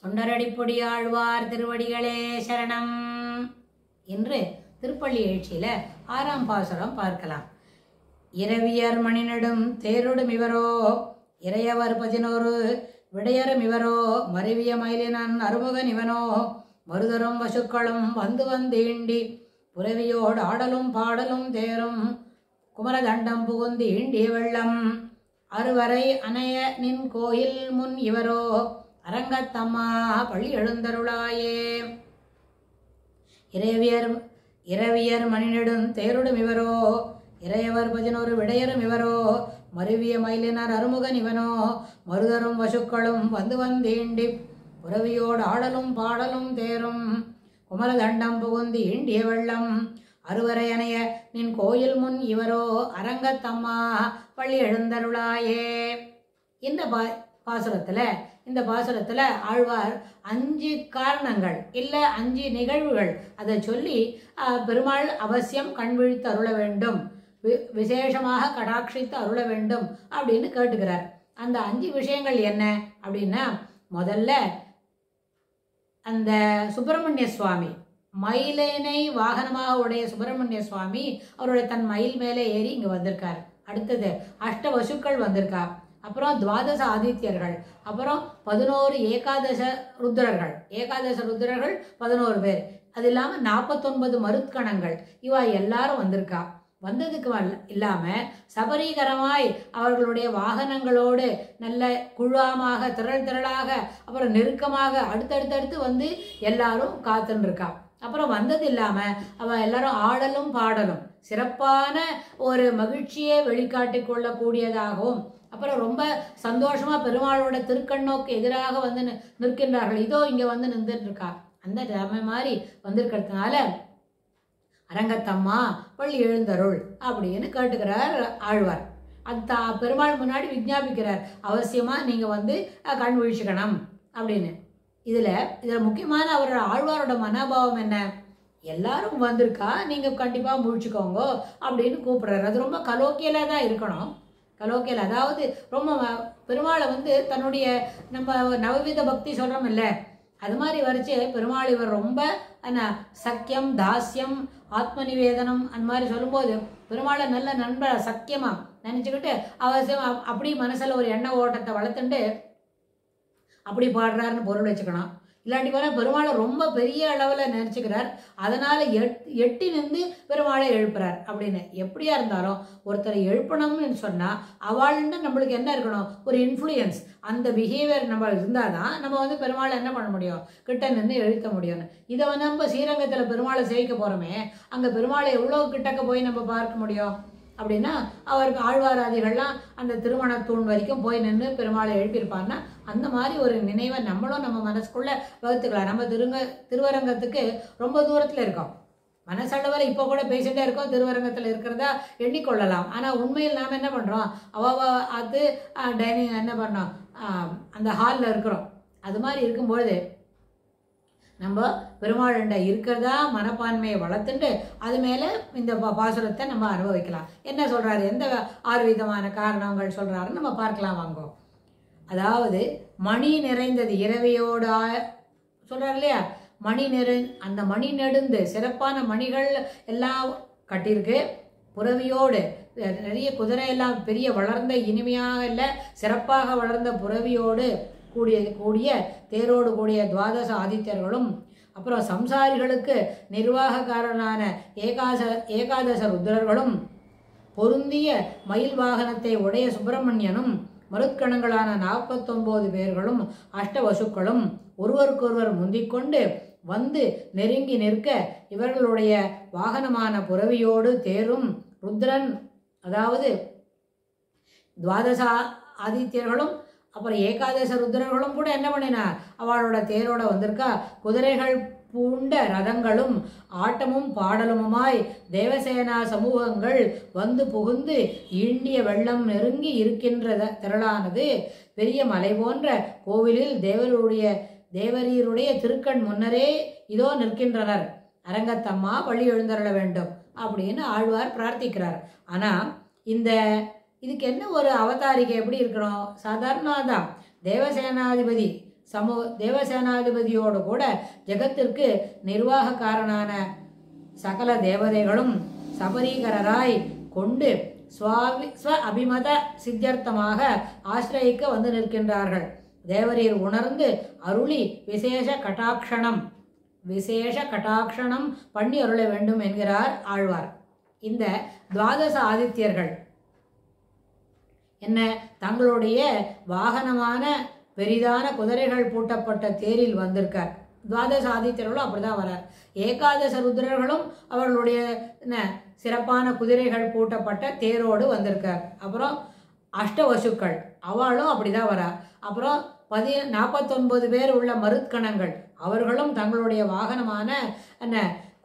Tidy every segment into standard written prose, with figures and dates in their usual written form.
தொண்டரடிப்பொடி ஆழ்வார் திருவடிகளே சரணம். இன்று திருப்பள்ளி எழுச்சியில 6ஆம் பாசுரம் பார்க்கலாம். இரவியர் மணிநடும் தேரொடும் இவரோ இறையவர் 11 விடையரும் இவரோ மருவிய மயிலினன் அருமுகன் இவனோ மருதரும் வசுக்களும் வந்து வந்தீண்டி புரவியோடு ஆடலும் பாடலும் தேரும் குமரதண்டம் புகுந்து ஈண்டிய வெள்ளம் அறுவரை அணைய நின் கோயில் முன் இவரோ அரங்கத்தம்மா பள்ளி எழுந்தருளாயே. இரவியர் மணிநெடும் தேருடும் இவரோ இறையவர் 11 விடையரும் இவரோ மருவிய மயிலினர் அருமுகன் இவனோ மருதரும் வசுக்களும் வந்து வந்தீண்டி புரவியோடு ஆடலும் பாடலும் தேரும் குமரதண்டம் புகுந்து ஈண்டிய வெள்ளம் அறுவரை அணைய நின் கோயில் முன் இவரோ அரங்கத்தம்மா பள்ளி எழுந்தருளாயே. இந்த பாசுரத்துல ஆழ்வார் 5 காரணங்கள் இல்ல 5 நிகழ்வுகள் அதை சொல்லி பெருமாள் அவசியம் கண்விழித்து அருள வேண்டும், விசேஷமாக கடாட்சித்து அருள வேண்டும் அப்படின்னு கேட்டுக்கிறார். அந்த 5 விஷயங்கள் என்ன அப்படின்னா, முதல்ல அந்த சுப்பிரமணிய சுவாமி மயிலேனை வாகனமாக உடைய சுப்பிரமணிய சுவாமி அவருடைய தன் மயில் மேலே ஏறி இங்க வந்திருக்கார். அடுத்தது அஷ்ட வசுக்கள் வந்திருக்கா, அப்புறம் துவாதச ஆதித்யர்கள், அப்புறம் 11 ஏகாதச ருத்ரர்கள் 11 பேர், அது இல்லாம 49 மருத்கணங்கள், இவா எல்லாரும் வந்திருக்கா. வந்ததுக்கு இல்லாம சபரீகரமாய் அவர்களுடைய வாகனங்களோடு நல்ல குழாமாக திரளாக அப்புறம் நெருக்கமாக அடுத்தடுத்து வந்து எல்லாரும் காத்துன்னு இருக்கா. அப்புறம் வந்தது இல்லாம அவ எல்லாரும் ஆடலும் பாடலும் சிறப்பான ஒரு மகிழ்ச்சியை வெளிக்காட்டி கொள்ளக்கூடியதாகவும் அப்புறம் ரொம்ப சந்தோஷமா பெருமாளோட திருக்கண்ணோக்கு எதிராக வந்து நிற்கின்றார்கள். இதோ இங்க வந்து நின்றுட்டு இருக்கா. அந்த மாதிரி வந்திருக்கிறதுனால அரங்கத்தம்மா பள்ளி எழுந்தருள் அப்படின்னு கேட்டுக்கிறார் ஆழ்வார். அது பெருமாள் முன்னாடி விஞ்ஞாபிக்கிறார், அவசியமா நீங்க வந்து கண் விழிச்சுக்கணும் அப்படின்னு. இதுல முக்கியமான அவரோட ஆழ்வாரோட மனோபாவம் என்ன, எல்லாரும் வந்திருக்கா, நீங்க கண்டிப்பா முழிச்சுக்கோங்க அப்படின்னு கூப்பிடுறாரு. அது ரொம்ப கலோக்கியலா தான் இருக்கணும். கலோக்கியல் அதாவது ரொம்ப பெருமாளை வந்து தன்னுடைய நம்ம நவவித பக்தி சொல்றோம் இல்ல, அது மாதிரி வரைச்சு பெருமாள் இவர் ரொம்ப சக்கியம் தாஸ்யம் ஆத்ம நிவேதனம் அந்த மாதிரி சொல்லும்போது பெருமாளை நல்ல நண்பர் சக்கியமா நினைச்சுக்கிட்டு அவசியம் அப்படி மனசுல ஒரு எண்ண ஓட்டத்தை வளர்த்துட்டு அப்படி பாடுறாருன்னு பொருள் வச்சுக்கணும். இல்லாட்டி போல பெருமாளை ரொம்ப பெரிய அளவுல நினைச்சுக்கிறார், அதனால எட்டி நின்று பெருமாளை எழுப்புறார் அப்படின்னு. எப்படியா இருந்தாலும் ஒருத்தரை எழுப்பணும்னு சொன்னா அவள்கிட்ட நம்மளுக்கு என்ன இருக்கணும், ஒரு இன்ஃப்ளூயன்ஸ், அந்த பிஹேவியர் நம்ம இருந்தாதான் நம்ம வந்து பெருமாளை என்ன பண்ண முடியும், கிட்ட நின்று எழுத்த முடியும். இதை வந்து நம்ம ஸ்ரீரங்கத்துல பெருமாளை சேவிக்க போறோமே, அங்க பெருமாளை எவ்வளவு கிட்டக்க போய் நம்ம பார்க்க முடியும் அப்படின்னா, அவருக்கு ஆழ்வாராதிகள்லாம் அந்த திருமணத்தூண் வரைக்கும் போய் நின்று பெருமாளை எழுப்பியிருப்பாருன்னா அந்த மாதிரி ஒரு நினைவை நம்மளும் நம்ம மனசுக்குள்ள வகுத்துக்கலாம். நம்ம திருவரங்கத்துக்கு ரொம்ப தூரத்துல இருக்கோம், மனசளவில் இப்போ கூட பேசிட்டே இருக்கோம், திருவரங்கத்துல இருக்கிறதா எண்ணிக்கொள்ளலாம். ஆனா உண்மையில் நாம என்ன பண்றோம், அது டைனிங் என்ன பண்ணோம், அந்த ஹாலில் இருக்கிறோம். அது மாதிரி இருக்கும்பொழுது நம்ம பெருமாள்கிட்ட இருக்கிறதா மனப்பான்மையை வளர்த்துட்டு அது மேல இந்த பாசுரத்தை நம்ம அனுபவிக்கலாம். என்ன சொல்றாரு, எந்த 6 விதமான காரணங்கள் சொல்றாருன்னு நம்ம பார்க்கலாம் வாங்கோ. அதாவது மணி நிறைந்தது இரவியோட சொல்றாரு இல்லையா, அந்த மணி நெடுந்து சிறப்பான மணிகள் எல்லாம் கட்டியிருக்கு. புரவியோடு நிறைய குதிரை எல்லாம் பெரிய வளர்ந்த இனிமையாக இல்லை சிறப்பாக வளர்ந்த புரவியோடு கூடிய தேரோடு கூடிய துவாதச ஆதித்யர்களும் அப்புறம் சம்சாரிகளுக்கு நிர்வாகக்காரனான ஏகாதச ருத்ரர்களும் பொருந்திய மயில் வாகனத்தை உடைய சுப்பிரமணியனும் மருத்கணங்களான 49 பேர்களும் அஷ்டவசுக்களும் ஒருவருக்கொருவர் முந்திக்கொண்டு வந்து நெருங்கி நிற்க இவர்களுடைய வாகனமான புரவியோடு தேரும் ருத்ரன் அதாவது துவாதச ஆதித்யர்களும் அப்புறம் ஏகாதச ருத்ரர்களும் கூட என்ன பண்ணினா அவளோட தேரோட வந்திருக்கா. குதிரைகள் பூண்ட ரதங்களும் ஆட்டமும் பாடலுமாய் தேவசேனா சமூகங்கள் வந்து புகுந்து ஈண்டிய வெள்ளம் நெருங்கி இருக்கின்ற திரளானது பெரிய மலை போன்ற கோவிலில் தேவரீருடைய திருக்கண் முன்னரே இதோ நிற்கின்றனர். அரங்கத்தம்மா பள்ளி எழுந்தருள வேண்டும் அப்படின்னு ஆழ்வார் பிரார்த்திக்கிறார். ஆனா இதுக்கு என்ன ஒரு அவதாரிகை எப்படி இருக்கணும், சாதாரண தான் தேவசேனாதிபதி தேவசேனாதிபதியோடு கூட ஜெகத்திற்கு நிர்வாகக்காரனான சகல தேவதைகளும் சபரீகரராய் கொண்டு ஸ்வ அபிமத சித்தியர்த்தமாக ஆசிரயிக்க வந்து நிற்கின்றார்கள். தேவரீர் உணர்ந்து அருளி விசேஷ கட்டாட்சணம் பண்ணி அருள வேண்டும் என்கிறார் ஆழ்வார். இந்த துவாதச ஆதித்யர்கள் என்ன தங்களுடைய வாகனமான பெரிதான குதிரைகள் பூட்டப்பட்ட தேரில் வந்திருக்கார். துவாதச ஆதித்யர்களும் அப்படிதான் வரார். ஏகாதச ருத்ரர்களும் அவர்களுடைய சிறப்பான குதிரைகள் பூட்டப்பட்ட தேரோடு வந்திருக்கார். அப்புறம் அஷ்டவசுக்கள் அவளும் அப்படிதான் வரா. அப்புறம் 49 பேர் உள்ள மருத்கணங்கள் அவர்களும் தங்களுடைய வாகனமான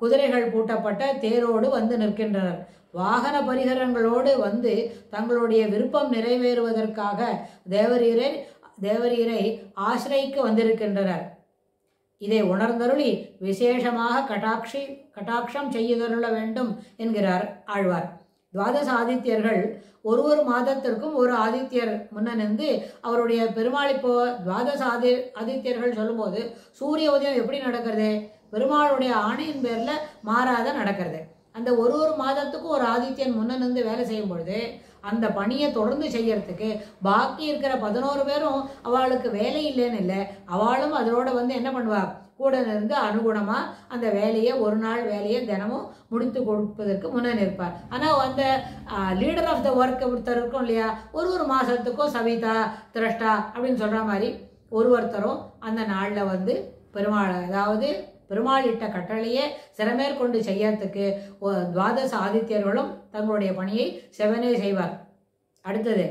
குதிரைகள் பூட்டப்பட்ட தேரோடு வந்து நிற்கின்றனர். வாகன பரிகரங்களோடு வந்து தங்களுடைய விருப்பம் நிறைவேறுவதற்காக தேவரீரை ஆசிரயிக்க வந்திருக்கின்றனர். இதை உணர்ந்தருளி விசேஷமாக கட்டாட்சம் செய்யதருள வேண்டும் என்கிறார் ஆழ்வார். துவாதச ஆதித்யர்கள் ஒரு மாதத்திற்கும் ஒரு ஆதித்யர் முன்னிருந்து அவருடைய பெருமாள். இப்போ துவாதச ஆதித்யர்கள் சொல்லும்போது சூரிய உதயம் எப்படி நடக்கிறது? பெருமாளுடைய ஆணையின் பேர்ல மாறாத நடக்கிறது. அந்த ஒரு மாதத்துக்கும் ஒரு ஆதித்யன் முன்னிருந்து வேலை செய்யும் பொழுது அந்த பணியை தொடர்ந்து செய்யறதுக்கு பாக்கி இருக்கிற 11 பேரும் அவளுக்கு வேலை இல்லைன்னு இல்லை, அவளும் அதோட வந்து என்ன பண்ணுவா, கூட இருந்து அனுகுணமா அந்த வேலையை ஒரு நாள் வேலையை தினமும் முடித்து கொடுப்பதற்கு முன்னே நிற்பார். ஆனால் அந்த லீடர் ஆஃப் த ஒர்க் ஒருத்தர் இருக்கும் இல்லையா, ஒரு மாதத்துக்கும் சவிதா திரஷ்டா அப்படின்னு சொல்கிற மாதிரி ஒருத்தரும் அந்த நாளில் வந்து பெருமாள், அதாவது பெருமாள் இட்ட கட்டளையே சிறமேற்கொண்டு செய்யறதுக்கு துவாதச ஆதித்யர்களும் தங்களுடைய பணியை செவனே செய்வார். அடுத்தது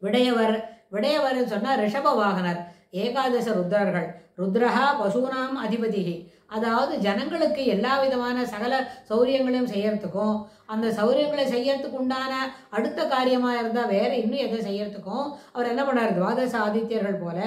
விடையவர் சொன்னால் ரிஷப வாகனர். ஏகாதச ருத்ரர்கள். ருத்ரஹா பசூனாம் அதிபதிகி, அதாவது ஜனங்களுக்கு எல்லா விதமான சகல சௌரியங்களையும் செய்யறதுக்கும் அந்த சௌரியங்களை செய்யறதுக்கு உண்டான அடுத்த காரியமாக இருந்தால் வேற இன்னும் எதை செய்யறதுக்கும் அவர் என்ன பண்ணார்? துவாதச ஆதித்யர்கள் போல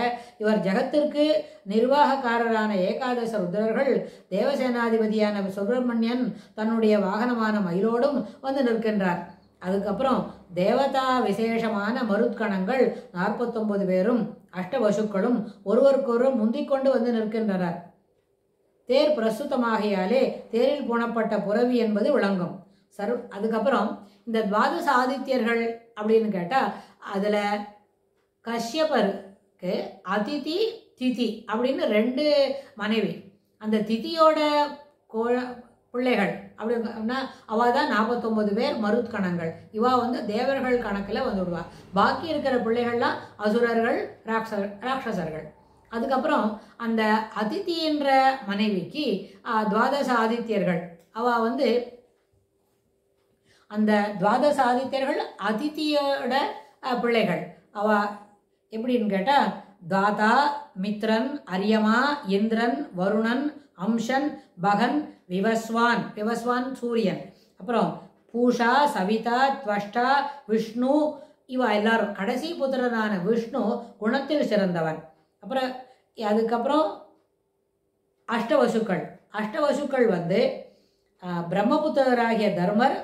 இவர் ஜகத்திற்கு நிர்வாகக்காரரான ஏகாதச ருத்ரர்கள் தேவசேனாதிபதியான சுப்பிரமணியன் தன்னுடைய வாகனமான மயிலோடும் வந்து நிற்கின்றார். அதுக்கப்புறம் தேவதா விசேஷமான மருத்கணங்கள் 49 பேரும் அஷ்டவசுக்களும் ஒருவருக்கொருவர் முந்திக்கொண்டு வந்து நிற்கின்றனர். தேர் பிரசுத்தமாகியாலே தேரில் புணப்பட்ட புறவி என்பது விளங்கும். அதுக்கப்புறம் இந்த துவாதச ஆதித்யர்கள் அப்படின்னு கேட்டால் அதில் கஷ்யபருக்கு அதிதி திதி அப்படின்னு 2 மனைவி. அந்த திதியோட பிள்ளைகள் அப்படின்னா அவள் தான் 49 பேர் மருத்கணங்கள். இவா வந்து தேவர்கள் கணக்கில் வந்துடுவா. பாக்கி இருக்கிற பிள்ளைகள்லாம் அசுரர்கள், ராட்சசர்கள். அதுக்கப்புறம் அந்த அதிதி என்ற மனைவிக்கு துவாதச ஆதித்யர்கள். அவள் வந்து அந்த துவாதச ஆதித்யர்கள் அதிதியோட பிள்ளைகள். அவள் எப்படின்னு கேட்டால் தாதா, மித்ரன், அரியமா, இந்திரன், வருணன், அம்சன், பகன், விவஸ்வான் சூரியன், அப்புறம் பூஷா, சவிதா, துவஷ்டா, விஷ்ணு, இவா எல்லாரும். கடைசி புத்திரனான விஷ்ணு குணத்தில் சிறந்தவன். அப்புறம் அதுக்கப்புறம் அஷ்டவசுக்கள் வந்து பிரம்மபுத்திரராகிய தர்மர்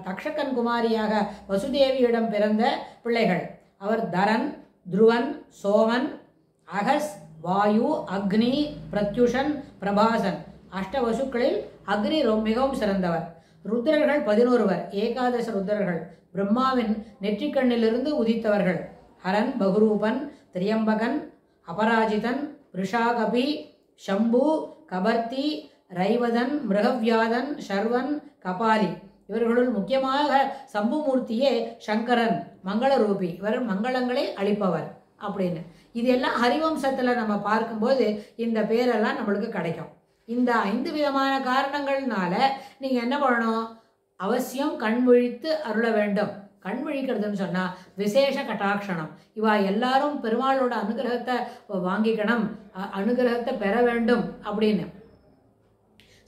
தக்ஷகன் குமாரியாக வசுதேவியிடம் பிறந்த பிள்ளைகள். அவர் தரன், துருவன், சோமன், அகஸ், வாயு, அக்னி, பிரத்யுஷன், பிரபாசன். அஷ்டவசுக்களில் அக்னி மிகவும் சிறந்தவர். ருத்ரர்கள் 11 ஏகாதச ருத்ரர்கள் பிரம்மாவின் நெற்றிக்கண்ணிலிருந்து உதித்தவர்கள். ஹரன், பகுரூபன், திரியம்பகன், அபராஜிதன், ரிஷாகபி, ஷம்பு, கபர்த்தி, ரைவதன், மிருகவியாதன், ஷர்வன், கபாலி. இவர்களுள் முக்கியமாக சம்புமூர்த்தியே சங்கரன், மங்களரூபி. இவர் மங்களங்களை அளிப்பவர் அப்படின்னு. இது எல்லாம் ஹரிவம்சத்தில் நம்ம பார்க்கும்போது இந்த பேரெல்லாம் நம்மளுக்கு கிடைக்கும். இந்த 5 விதமான காரணங்கள்னால நீங்கள் என்ன பண்ணணும்? அவசியம் கண் விழித்து அருள வேண்டும். கண் விழிக்கிறதுன்னு சொன்னால் விசேஷ கட்டாட்சணம். இவா எல்லாரும் பெருமாளோட அனுகிரகத்தை வாங்கிக்கணும், அனுகிரகத்தை பெற வேண்டும் அப்படின்னு.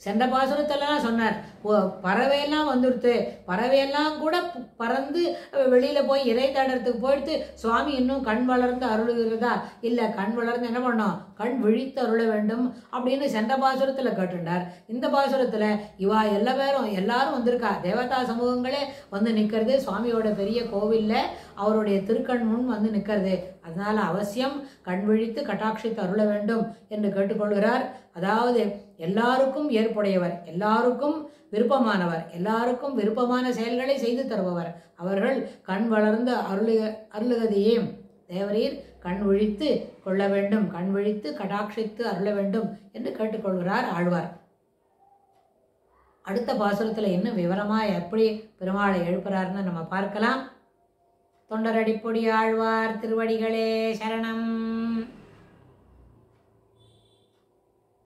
சென்ற பாசுரத்தெல்லாம் சொன்னார். பறவையெல்லாம் வந்துடுத்து, பறவையெல்லாம் கூட பறந்து வெளியில் போய் இறை தேடுறதுக்கு போயிடுத்து. சுவாமி இன்னும் கண் வளர்ந்து அருளுகிறதா? இல்லை, கண் வளர்ந்து என்ன பண்ணோம்? கண் விழித்து அருள வேண்டும் அப்படின்னு சென்ற பாசுரத்தில் கேட்டுட்டார். இந்த பாசுரத்தில் இவா எல்லாரும் வந்திருக்கா. தேவதா சமூகங்களே வந்து நிற்கிறது. சுவாமியோட பெரிய கோவிலில் அவருடைய திருக்கண் முன் வந்து நிற்கிறது. அதனால் அவசியம் கண் விழித்து கட்டாட்சித்து அருள வேண்டும் என்று கேட்டுக்கொள்கிறார். அதாவது எல்லாருக்கும் ஏற்புடையவர், எல்லாருக்கும் விருப்பமானவர், எல்லாருக்கும் விருப்பமான செயல்களை செய்து தருபவர். அவர்கள் கண் வளர்ந்து அருளுகதையே தேவரீர் கண் விழித்து கொள்ள வேண்டும், கண் விழித்து கடாட்சித்து அருள வேண்டும் என்று கேட்டுக்கொள்கிறார் ஆழ்வார். அடுத்த பாசுரத்தில் இன்னும் விவரமாக எப்படி பெருமாளை எழுப்புறாருன்னு நம்ம பார்க்கலாம். தொண்டரடிப்பொடி ஆழ்வார் திருவடிகளே சரணம்.